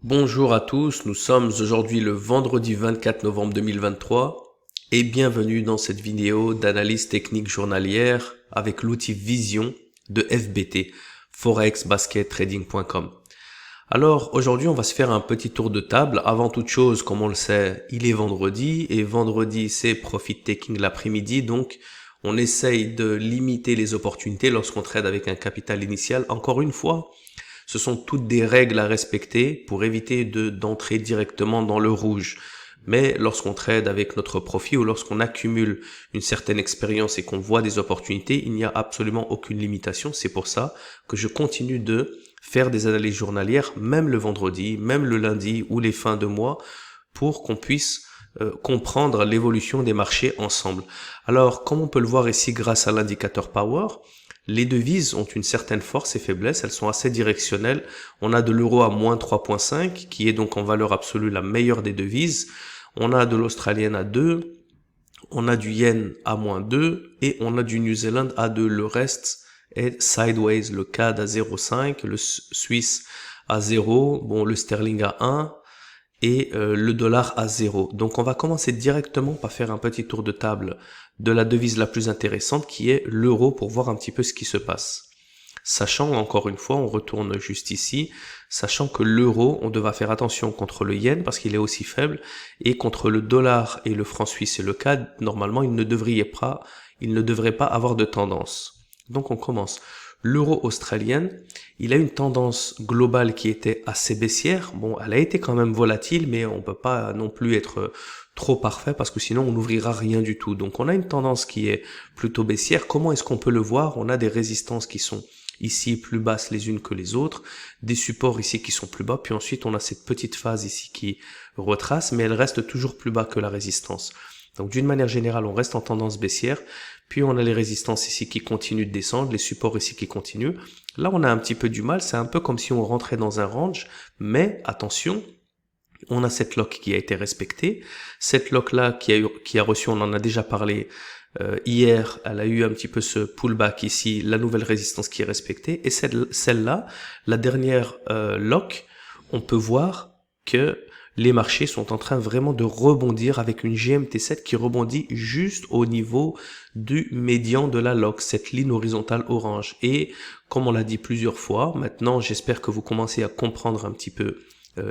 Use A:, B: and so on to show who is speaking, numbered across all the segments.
A: Bonjour à tous, nous sommes aujourd'hui le vendredi 24 novembre 2023 et bienvenue dans cette vidéo d'analyse technique journalière avec l'outil Vision de FBT, forexbaskettrading.com. Alors aujourd'hui on va se faire un petit tour de table. Avant toute chose, comme on le sait, il est vendredi et vendredi c'est profit taking l'après-midi, donc on essaye de limiter les opportunités lorsqu'on trade avec un capital initial. Encore une fois, ce sont toutes des règles à respecter pour éviter d'entrer directement dans le rouge. Mais lorsqu'on trade avec notre profit ou lorsqu'on accumule une certaine expérience et qu'on voit des opportunités, il n'y a absolument aucune limitation. C'est pour ça que je continue de faire des analyses journalières, même le vendredi, même le lundi ou les fins de mois, pour qu'on puisse comprendre l'évolution des marchés ensemble. Alors, comme on peut le voir ici grâce à l'indicateur Power, les devises ont une certaine force et faiblesse, elles sont assez directionnelles. On a de l'euro à moins 3,5, qui est donc en valeur absolue la meilleure des devises. On a de l'australienne à 2, on a du yen à moins 2, et on a du New Zealand à 2. Le reste est sideways, le CAD à 0,5, le Suisse à 0, bon, le sterling à 1, et le dollar à 0. Donc on va commencer directement par faire un petit tour de table de la devise la plus intéressante qui est l'euro pour voir un petit peu ce qui se passe. Sachant, encore une fois, on retourne juste ici, sachant que l'euro, on devra faire attention contre le yen parce qu'il est aussi faible, et contre le dollar et le franc suisse et le CAD, normalement, il ne devrait pas avoir de tendance. Donc on commence. L'euro australienne, il a une tendance globale qui était assez baissière. Bon, elle a été quand même volatile, mais on peut pas non plus être trop parfait parce que sinon on n'ouvrira rien du tout. Donc on a une tendance qui est plutôt baissière. Comment est-ce qu'on peut le voir? On a des résistances qui sont ici plus basses les unes que les autres, des supports ici qui sont plus bas, puis ensuite on a cette petite phase ici qui retrace, mais elle reste toujours plus bas que la résistance. Donc d'une manière générale, on reste en tendance baissière, puis on a les résistances ici qui continuent de descendre, les supports ici qui continuent. Là, on a un petit peu du mal, c'est un peu comme si on rentrait dans un range, mais attention, on a cette lock qui a été respectée. Cette lock-là qui a reçu, on en a déjà parlé hier, elle a eu un petit peu ce pullback ici, la nouvelle résistance qui est respectée. Et celle-là, la dernière lock, on peut voir que les marchés sont en train vraiment de rebondir avec une GMT7 qui rebondit juste au niveau du médian de la lock, cette ligne horizontale orange. Et comme on l'a dit plusieurs fois, maintenant j'espère que vous commencez à comprendre un petit peu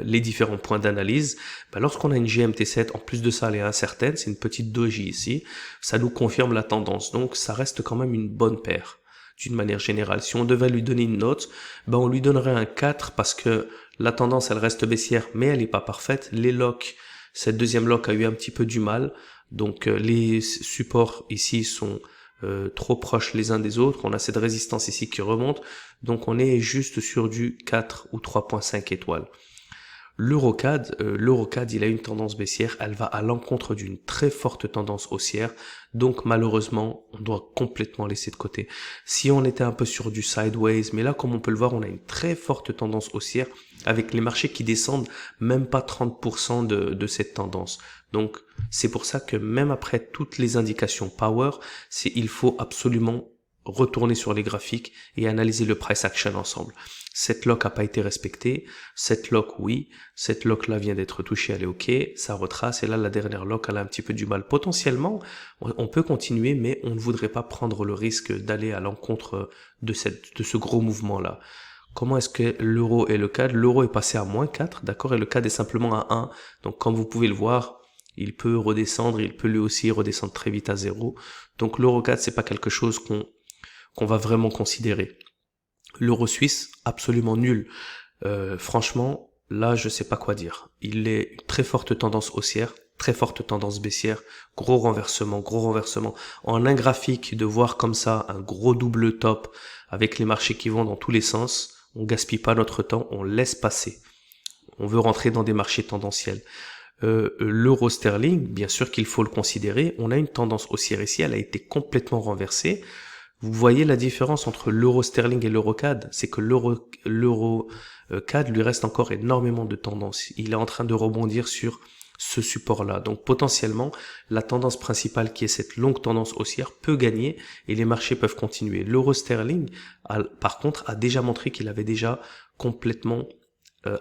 A: les différents points d'analyse. Lorsqu'on a une GMT7, en plus de ça elle est incertaine, c'est une petite doji ici, ça nous confirme la tendance, donc ça reste quand même une bonne paire. D'une manière générale, si on devait lui donner une note, on lui donnerait un 4 parce que la tendance elle reste baissière mais elle n'est pas parfaite. Les locks, cette deuxième lock a eu un petit peu du mal, donc les supports ici sont trop proches les uns des autres, on a cette résistance ici qui remonte, donc on est juste sur du 4 ou 3,5 étoiles. L'Eurocad, il a une tendance baissière, elle va à l'encontre d'une très forte tendance haussière, donc malheureusement, on doit complètement laisser de côté. Si on était un peu sur du sideways, mais là, comme on peut le voir, on a une très forte tendance haussière, avec les marchés qui descendent même pas 30% de cette tendance. Donc, c'est pour ça que même après toutes les indications power, il faut absolument retourner sur les graphiques et analyser le price action ensemble. Cette lock n'a pas été respectée, cette lock oui, cette lock là vient d'être touchée, elle est ok, ça retrace et là la dernière lock elle a un petit peu du mal. Potentiellement on peut continuer mais on ne voudrait pas prendre le risque d'aller à l'encontre de ce gros mouvement là. Comment est-ce que l'euro et le CAD? L'euro est passé à moins 4, d'accord, et le CAD est simplement à 1, donc comme vous pouvez le voir, il peut redescendre, il peut lui aussi redescendre très vite à 0, donc l'euro CAD c'est pas quelque chose qu'on va vraiment considérer. L'euro suisse, absolument nul. Franchement, là, je sais pas quoi dire. Il est une très forte tendance haussière, très forte tendance baissière, gros renversement, gros renversement. En un graphique, de voir comme ça un gros double top avec les marchés qui vont dans tous les sens, on gaspille pas notre temps, on laisse passer. On veut rentrer dans des marchés tendanciels. L'euro sterling, bien sûr qu'il faut le considérer, on a une tendance haussière ici, elle a été complètement renversée. Vous voyez la différence entre l'euro sterling et l'euro CAD, c'est que l'euro CAD lui reste encore énormément de tendance. Il est en train de rebondir sur ce support-là. Donc potentiellement, la tendance principale qui est cette longue tendance haussière peut gagner et les marchés peuvent continuer. L'euro sterling, par contre, a déjà montré qu'il avait déjà complètement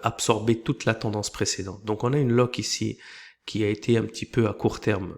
A: absorber toute la tendance précédente. Donc on a une lock ici qui a été un petit peu à court terme,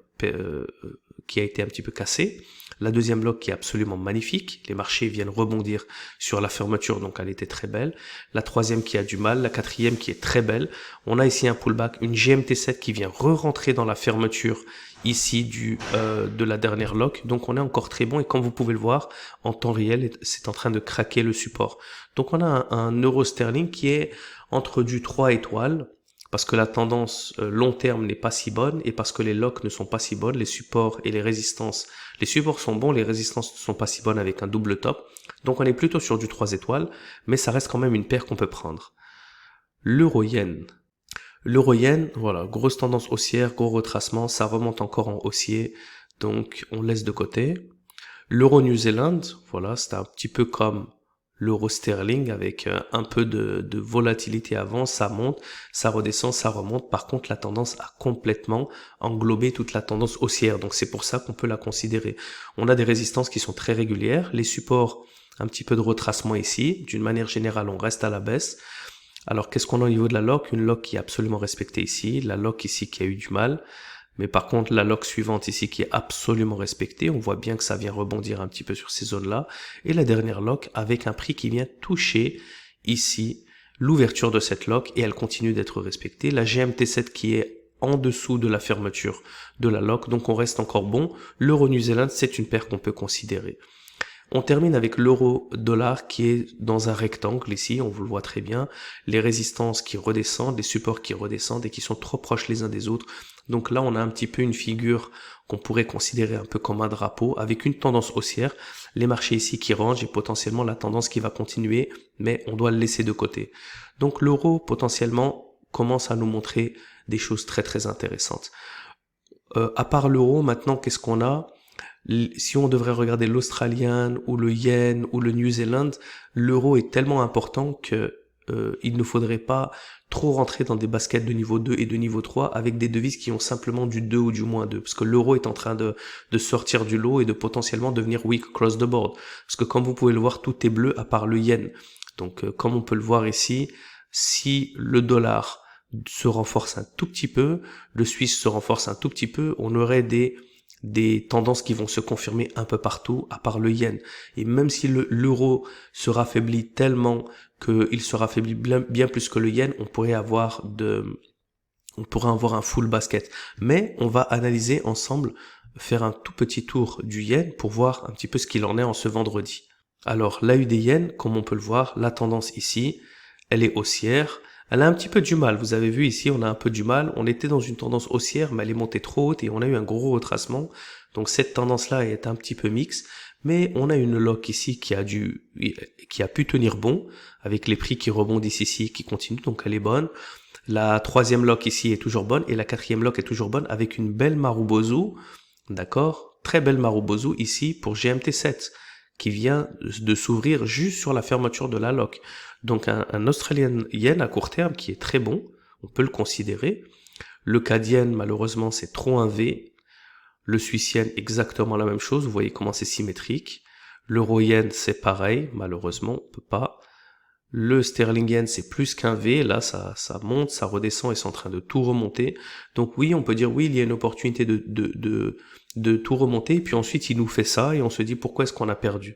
A: qui a été un petit peu cassée. La deuxième lock qui est absolument magnifique. Les marchés viennent rebondir sur la fermeture, donc elle était très belle. La troisième qui a du mal. La quatrième qui est très belle. On a ici un pullback, une GMT7 qui vient re-rentrer dans la fermeture ici de la dernière lock. Donc on est encore très bon et comme vous pouvez le voir, en temps réel, c'est en train de craquer le support. Donc on a un euro sterling qui est entre du 3 étoiles, parce que la tendance long terme n'est pas si bonne et parce que les locks ne sont pas si bonnes, les supports et les résistances. Les supports sont bons, les résistances ne sont pas si bonnes avec un double top. Donc on est plutôt sur du 3 étoiles, mais ça reste quand même une paire qu'on peut prendre. L'euro-yen. L'euro-yen, voilà, grosse tendance haussière, gros retracement, ça remonte encore en haussier, donc on laisse de côté. L'euro-New Zealand, voilà, c'est un petit peu comme l'euro sterling avec un peu de volatilité avant, ça monte, ça redescend, ça remonte. Par contre, la tendance a complètement englobé toute la tendance haussière. Donc c'est pour ça qu'on peut la considérer. On a des résistances qui sont très régulières, les supports, un petit peu de retracement ici. D'une manière générale, on reste à la baisse. Alors qu'est-ce qu'on a au niveau de la lock? Une lock qui est absolument respectée ici, la lock ici qui a eu du mal. Mais par contre, la lock suivante ici qui est absolument respectée, on voit bien que ça vient rebondir un petit peu sur ces zones-là. Et la dernière lock avec un prix qui vient toucher ici l'ouverture de cette lock et elle continue d'être respectée. La GMT7 qui est en dessous de la fermeture de la lock, donc on reste encore bon. L'euro New Zealand, c'est une paire qu'on peut considérer. On termine avec l'euro-dollar qui est dans un rectangle ici, on vous le voit très bien. Les résistances qui redescendent, les supports qui redescendent et qui sont trop proches les uns des autres. Donc là, on a un petit peu une figure qu'on pourrait considérer un peu comme un drapeau avec une tendance haussière. Les marchés ici qui rangent et potentiellement la tendance qui va continuer, mais on doit le laisser de côté. Donc l'euro potentiellement commence à nous montrer des choses très très intéressantes. À part l'euro, maintenant, qu'est-ce qu'on a ? Si on devrait regarder l'australien ou le yen ou le New Zealand, l'euro est tellement important que il ne faudrait pas trop rentrer dans des baskets de niveau 2 et de niveau 3 avec des devises qui ont simplement du 2 ou du moins 2. Parce que l'euro est en train de sortir du lot et de potentiellement devenir weak across the board. Parce que comme vous pouvez le voir, tout est bleu à part le yen. Donc comme on peut le voir ici, si le dollar se renforce un tout petit peu, le suisse se renforce un tout petit peu, on aurait des tendances qui vont se confirmer un peu partout, à part le yen. Et même si l'euro se raffaiblit tellement qu'il se raffaiblit bien plus que le yen, on pourrait avoir un full basket. Mais on va analyser ensemble, faire un tout petit tour du yen pour voir un petit peu ce qu'il en est en ce vendredi. Alors, la des yens, comme on peut le voir, la tendance ici, elle est haussière. Elle a un petit peu du mal. Vous avez vu ici, on a un peu du mal. On était dans une tendance haussière, mais elle est montée trop haute et on a eu un gros retracement. Donc cette tendance-là est un petit peu mixte. Mais on a une lock ici qui a pu tenir bon, avec les prix qui rebondissent ici, qui continuent, donc elle est bonne. La troisième lock ici est toujours bonne et la quatrième lock est toujours bonne avec une belle Marubozu, d'accord? Très belle Marubozu ici pour GMT7 qui vient de s'ouvrir juste sur la fermeture de la lock. Donc un Australian Yen à court terme qui est très bon, on peut le considérer. Le CAD Yen malheureusement c'est trop un V. Le Suisse Yen exactement la même chose, vous voyez comment c'est symétrique. L'Euro Yen c'est pareil, malheureusement on peut pas. Le Sterling Yen c'est plus qu'un V, là ça monte, ça redescend et c'est en train de tout remonter. Donc oui, on peut dire oui, il y a une opportunité de tout remonter, et puis ensuite il nous fait ça et on se dit pourquoi est-ce qu'on a perdu.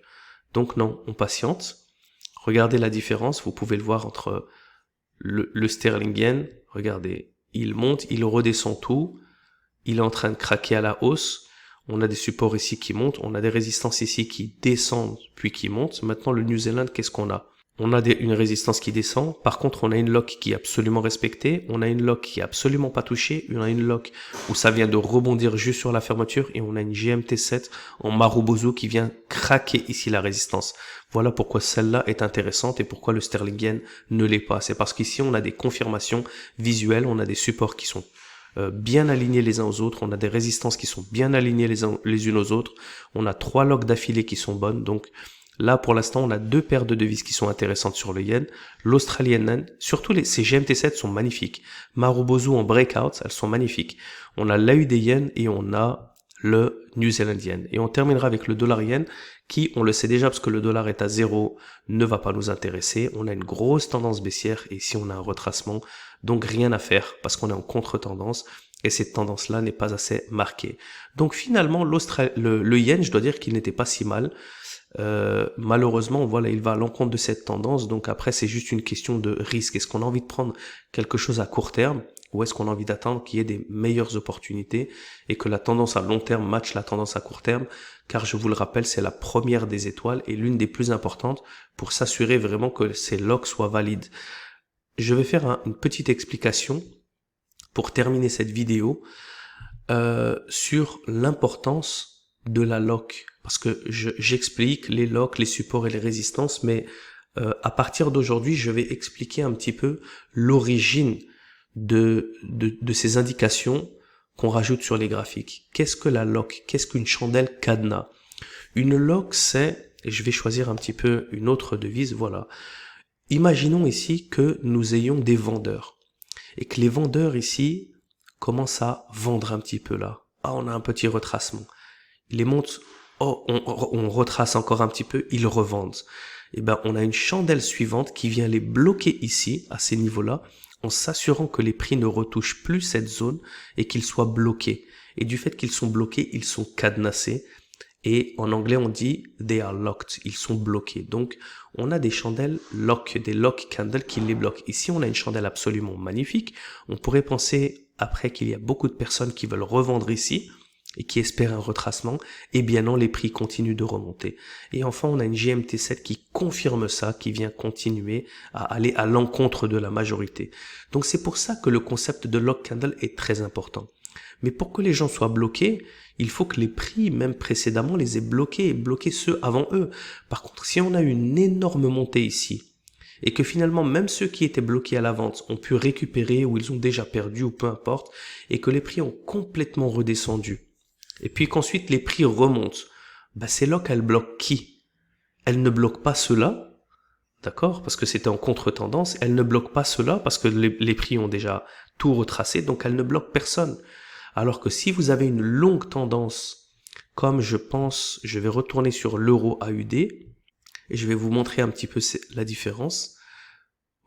A: Donc non, on patiente. Regardez la différence, vous pouvez le voir entre le Sterling Yen, regardez, il monte, il redescend tout, il est en train de craquer à la hausse, on a des supports ici qui montent, on a des résistances ici qui descendent puis qui montent. Maintenant le New Zealand, qu'est-ce qu'on a ? On a une résistance qui descend, par contre on a une lock qui est absolument respectée, on a une lock qui est absolument pas touchée, on a une lock où ça vient de rebondir juste sur la fermeture et on a une GMT7 en Marubozu qui vient craquer ici la résistance. Voilà pourquoi celle-là est intéressante et pourquoi le Sterling Yen ne l'est pas. C'est parce qu'ici on a des confirmations visuelles, on a des supports qui sont bien alignés les uns aux autres, on a des résistances qui sont bien alignées les unes aux autres, on a 3 locks d'affilée qui sont bonnes, donc là, pour l'instant, on a 2 paires de devises qui sont intéressantes sur le yen. L'Australian Yen, surtout ces GMT7 sont magnifiques. Marubozu en breakout, elles sont magnifiques. On a l'AUD Yen et on a le New Zealand Yen. Et on terminera avec le dollar yen qui, on le sait déjà parce que le dollar est à 0, ne va pas nous intéresser. On a une grosse tendance baissière et ici on a un retracement. Donc rien à faire parce qu'on est en contre-tendance et cette tendance-là n'est pas assez marquée. Donc finalement, le yen, je dois dire qu'il n'était pas si mal. Malheureusement, voilà, il va à l'encontre de cette tendance. Donc après, c'est juste une question de risque. Est-ce qu'on a envie de prendre quelque chose à court terme ou est-ce qu'on a envie d'attendre qu'il y ait des meilleures opportunités et que la tendance à long terme matche la tendance à court terme? Car je vous le rappelle, c'est la première des étoiles et l'une des plus importantes pour s'assurer vraiment que ces locks soient valides. Je vais faire une petite explication pour terminer cette vidéo sur l'importance de la lock. Parce que j'explique les locks, les supports et les résistances, mais à partir d'aujourd'hui, je vais expliquer un petit peu l'origine de ces indications qu'on rajoute sur les graphiques. Qu'est-ce que la lock? Qu'est-ce qu'une chandelle cadenas? Une lock, c'est, et je vais choisir un petit peu une autre devise, voilà. Imaginons ici que nous ayons des vendeurs et que les vendeurs ici commencent à vendre un petit peu là. Ah, on a un petit retracement. Ils les montent, oh, on retrace encore un petit peu, ils revendent. Et ben, on a une chandelle suivante qui vient les bloquer ici, à ces niveaux-là, en s'assurant que les prix ne retouchent plus cette zone et qu'ils soient bloqués. Et du fait qu'ils sont bloqués, ils sont cadenassés. Et en anglais, on dit « they are locked », ils sont bloqués. Donc, on a des chandelles lock, des lock candles qui les bloquent. Ici, on a une chandelle absolument magnifique. On pourrait penser, après, qu'il y a beaucoup de personnes qui veulent revendre ici et qui espèrent un retracement. Eh bien non, les prix continuent de remonter. Et enfin, on a une GMT7 qui confirme ça, qui vient continuer à aller à l'encontre de la majorité. Donc, c'est pour ça que le concept de lock candle est très important. Mais pour que les gens soient bloqués, il faut que les prix, même précédemment, les aient bloqués et bloqués ceux avant eux. Par contre, si on a une énorme montée ici, et que finalement, même ceux qui étaient bloqués à la vente ont pu récupérer ou ils ont déjà perdu ou peu importe, et que les prix ont complètement redescendu, et puis qu'ensuite les prix remontent, bah c'est là qu'elle bloque qui? Elle ne bloque pas ceux-là, d'accord? Parce que c'était en contre-tendance. Elle ne bloque pas ceux-là parce que les prix ont déjà tout retracé, donc elle ne bloque personne. Alors que si vous avez une longue tendance, comme je pense, je vais retourner sur l'euro AUD et je vais vous montrer un petit peu la différence.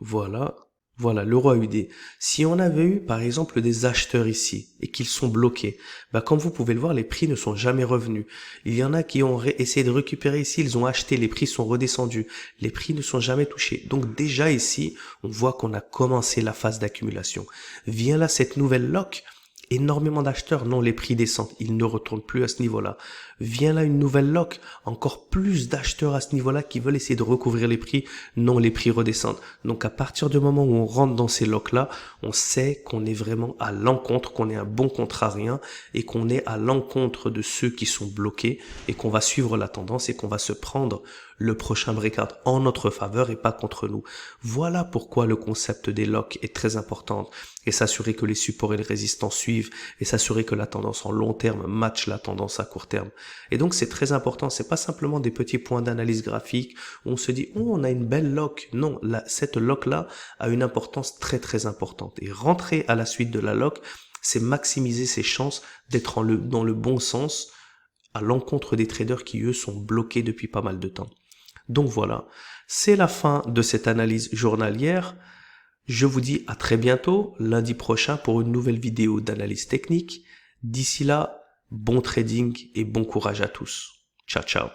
A: Voilà, voilà l'euro AUD. Si on avait eu par exemple des acheteurs ici et qu'ils sont bloqués, bah comme vous pouvez le voir, les prix ne sont jamais revenus. Il y en a qui ont essayé de récupérer ici, ils ont acheté, les prix sont redescendus, les prix ne sont jamais touchés. Donc déjà ici, on voit qu'on a commencé la phase d'accumulation. Vient là cette nouvelle lock. Énormément d'acheteurs, non, les prix descendent, ils ne retournent plus à ce niveau-là. Vient là une nouvelle lock, encore plus d'acheteurs à ce niveau-là qui veulent essayer de recouvrir les prix, non, les prix redescendent. Donc à partir du moment où on rentre dans ces locks-là, on sait qu'on est vraiment à l'encontre, qu'on est un bon contrarien et qu'on est à l'encontre de ceux qui sont bloqués et qu'on va suivre la tendance et qu'on va se prendre le prochain breakout en notre faveur et pas contre nous. Voilà pourquoi le concept des locks est très important et s'assurer que les supports et les résistants suivent et s'assurer que la tendance en long terme matche la tendance à court terme. Et donc c'est très important, c'est pas simplement des petits points d'analyse graphique où on se dit « Oh, on a une belle lock ». Non, cette lock-là a une importance très très importante. Et rentrer à la suite de la lock, c'est maximiser ses chances d'être dans le bon sens à l'encontre des traders qui eux sont bloqués depuis pas mal de temps. Donc voilà, c'est la fin de cette analyse journalière. Je vous dis à très bientôt, lundi prochain, pour une nouvelle vidéo d'analyse technique. D'ici là, bon trading et bon courage à tous. Ciao, ciao.